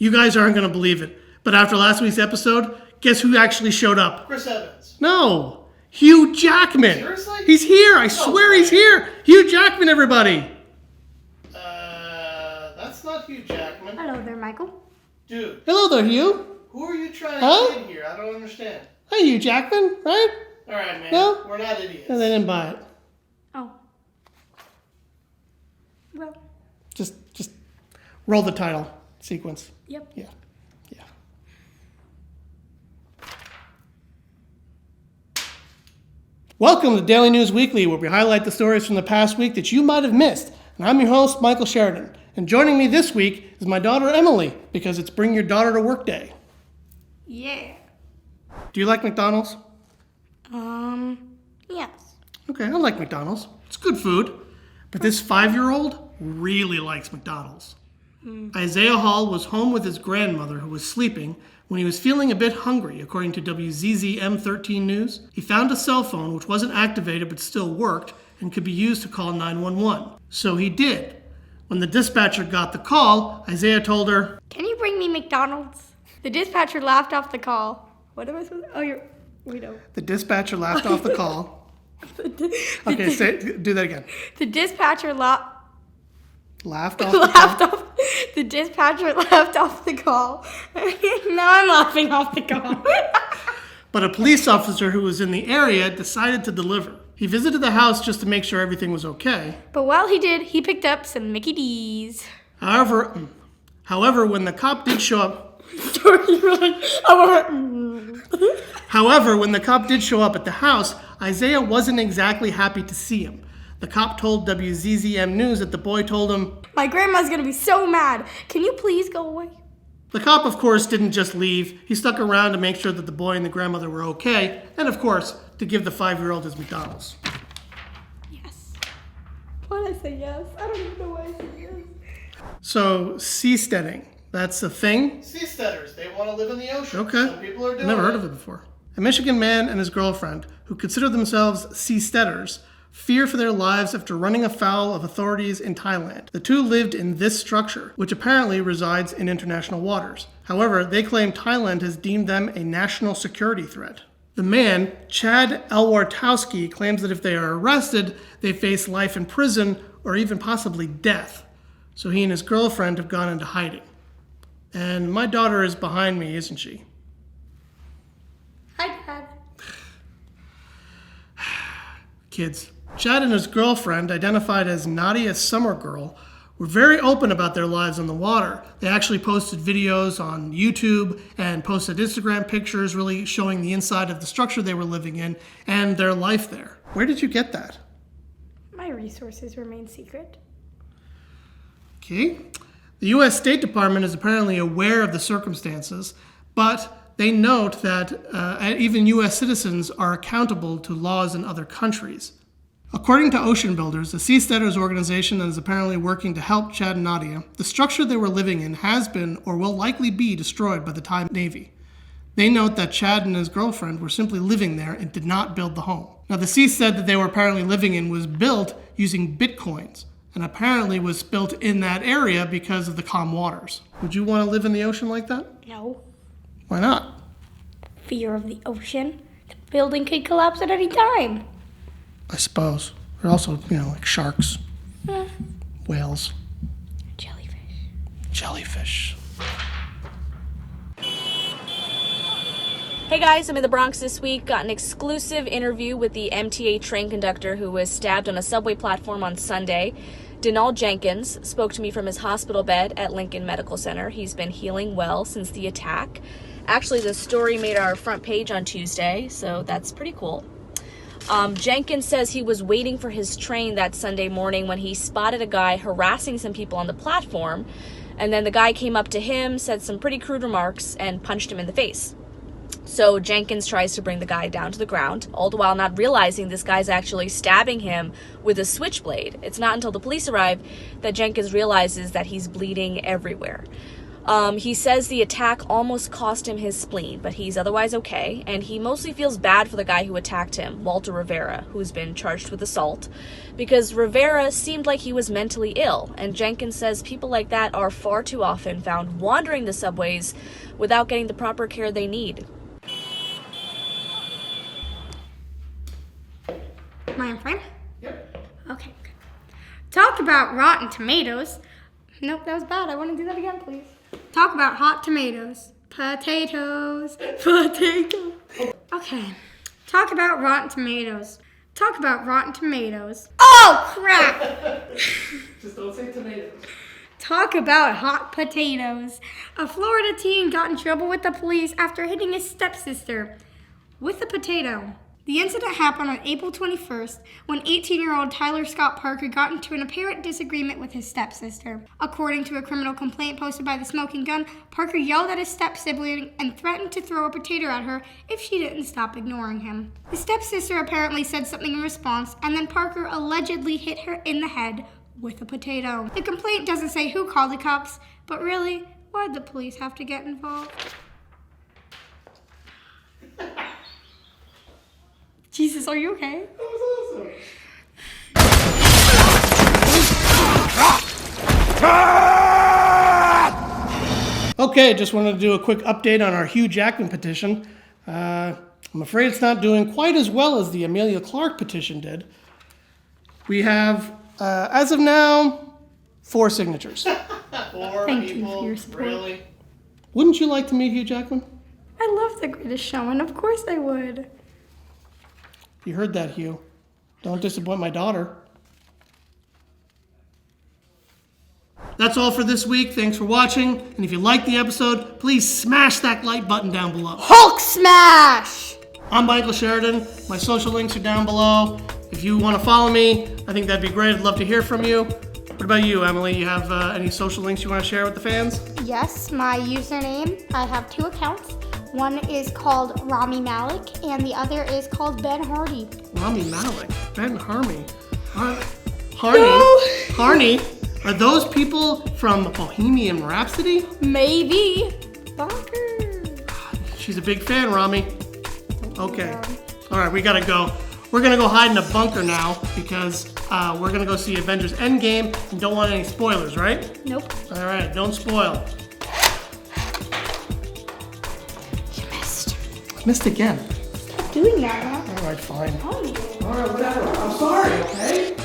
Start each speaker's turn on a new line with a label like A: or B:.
A: You guys aren't going to believe it, but after last week's episode, guess who actually showed up?
B: Chris Evans.
A: No, Hugh Jackman.
B: Seriously?
A: He's here. I swear he's here. Hugh Jackman, everybody.
B: That's not Hugh Jackman.
C: Hello there, Michael.
B: Dude.
A: Hello there, Hugh.
B: Who are you trying to get in here? I don't understand.
A: Hey, Hugh Jackman, right?
B: All right, man.
A: No?
B: We're not idiots.
A: No, they didn't buy it.
C: Oh. Well.
A: Just roll the title sequence.
C: Yep.
A: Yeah. Welcome to Daily News Weekly, where we highlight the stories from the past week that you might have missed. And I'm your host, Michael Sheridan. And joining me this week is my daughter, Emily, because it's Bring Your Daughter to Work Day.
C: Yeah.
A: Do you like McDonald's?
C: Yes.
A: Okay, I like McDonald's. It's good food. But this 5-year-old really likes McDonald's. Isaiah Hall was home with his grandmother, who was sleeping, when he was feeling a bit hungry, according to WZZM 13 News. He found a cell phone which wasn't activated but still worked and could be used to call 911. So he did. When the dispatcher got the call, Isaiah told her,
C: "Can you bring me McDonald's?" The dispatcher laughed off the call. What am I supposed to... Oh, we know.
A: The dispatcher laughed off the call. Okay, do that again.
C: The dispatcher
A: Laughed off
C: The dispatcher laughed off the call. Now I'm laughing off the call.
A: But a police officer who was in the area decided to deliver. He visited the house just to make sure everything was okay.
C: But while he did, he picked up some Mickey D's.
A: However, when the cop did show up... However, when the cop did show up at the house, Isaiah wasn't exactly happy to see him. The cop told WZZM News that the boy told him,
C: "My grandma's gonna be so mad. Can you please go away?"
A: The cop, of course, didn't just leave. He stuck around to make sure that the boy and the grandmother were okay, and of course, to give the 5-year-old his McDonald's.
C: Yes. Why did I say yes? I don't even know why I said yes.
A: So, seasteading, that's a thing?
B: Seasteaders. They want to live in the ocean.
A: Okay.
B: Some people are doing
A: Never heard of it before. A Michigan man and his girlfriend, who consider themselves seasteaders, fear for their lives after running afoul of authorities in Thailand. The two lived in this structure, which apparently resides in international waters. However, they claim Thailand has deemed them a national security threat. The man, Chad Elwartowski, claims that if they are arrested, they face life in prison or even possibly death. So he and his girlfriend have gone into hiding. And my daughter is behind me, isn't she?
C: Hi, Dad.
A: Kids. Chad and his girlfriend, identified as Nadia Summer Girl, were very open about their lives on the water. They actually posted videos on YouTube and posted Instagram pictures really showing the inside of the structure they were living in and their life there. Where did you get that?
C: My resources remain secret.
A: Okay. The U.S. State Department is apparently aware of the circumstances, but they note that even U.S. citizens are accountable to laws in other countries. According to Ocean Builders, the Seasteaders organization that is apparently working to help Chad and Nadia, the structure they were living in has been or will likely be destroyed by the Thai Navy. They note that Chad and his girlfriend were simply living there and did not build the home. Now, the seastead that they were apparently living in was built using bitcoins and apparently was built in that area because of the calm waters. Would you want to live in the ocean like that?
C: No.
A: Why not?
C: Fear of the ocean. The building could collapse at any time.
A: I suppose. There are also, like sharks, whales, jellyfish.
D: Hey guys, I'm in the Bronx this week. Got an exclusive interview with the MTA train conductor who was stabbed on a subway platform on Sunday. Denal Jenkins spoke to me from his hospital bed at Lincoln Medical Center. He's been healing well since the attack. Actually, the story made our front page on Tuesday, so that's pretty cool. Jenkins says he was waiting for his train that Sunday morning when he spotted a guy harassing some people on the platform, and then the guy came up to him, said some pretty crude remarks, and punched him in the face. So Jenkins tries to bring the guy down to the ground, all the while not realizing this guy's actually stabbing him with a switchblade. It's not until the police arrive that Jenkins realizes that he's bleeding everywhere. He says the attack almost cost him his spleen, but he's otherwise okay, and he mostly feels bad for the guy who attacked him, Walter Rivera, who's been charged with assault, because Rivera seemed like he was mentally ill, and Jenkins says people like that are far too often found wandering the subways without getting the proper care they need.
C: Am I in frame?
B: Yep.
C: Okay. Talk about rotten tomatoes. Nope, that was bad. I want to do that again, please. Talk about hot tomatoes. Potatoes. Potatoes. Okay. Talk about rotten tomatoes. Talk about rotten tomatoes. Oh, crap!
A: Just don't say tomatoes.
C: Talk about hot potatoes. A Florida teen got in trouble with the police after hitting his stepsister with a potato. The incident happened on April 21st when 18-year-old Tyler Scott Parker got into an apparent disagreement with his stepsister. According to a criminal complaint posted by the Smoking Gun, Parker yelled at his step-sibling and threatened to throw a potato at her if she didn't stop ignoring him. The stepsister apparently said something in response, and then Parker allegedly hit her in the head with a potato. The complaint doesn't say who called the cops, but really, why'd the police have to get involved? Jesus, are you okay?
A: That was awesome. Okay, just wanted to do a quick update on our Hugh Jackman petition. I'm afraid it's not doing quite as well as the Amelia Clark petition did. We have, as of now, 4 signatures.
B: 4
C: Thank you
B: people,
C: for your support.
B: really?
A: Wouldn't you like to meet Hugh Jackman?
C: I love The Greatest Showman. Of course I would.
A: You heard that, Hugh. Don't disappoint my daughter. That's all for this week. Thanks for watching. And if you liked the episode, please smash that like button down below.
C: Hulk smash!
A: I'm Michael Sheridan. My social links are down below. If you want to follow me, I think that'd be great. I'd love to hear from you. What about you, Emily? You have any social links you want to share with the fans?
C: Yes, my username. I have 2 accounts. One is called Rami Malik, and the other is called Ben Hardy.
A: Rami Malek, Ben Harney. Harney? Are those people from Bohemian Rhapsody?
C: Maybe. Bonker.
A: She's a big fan, Rami. Okay. All right, we gotta go. We're gonna go hide in a bunker now because we're gonna go see Avengers Endgame and don't want any spoilers, right?
C: Nope.
A: All right, don't spoil.
C: You missed.
A: Missed again.
C: Stop doing that, huh?
A: All right, fine.
C: Oh.
A: All right, whatever. I'm sorry, okay?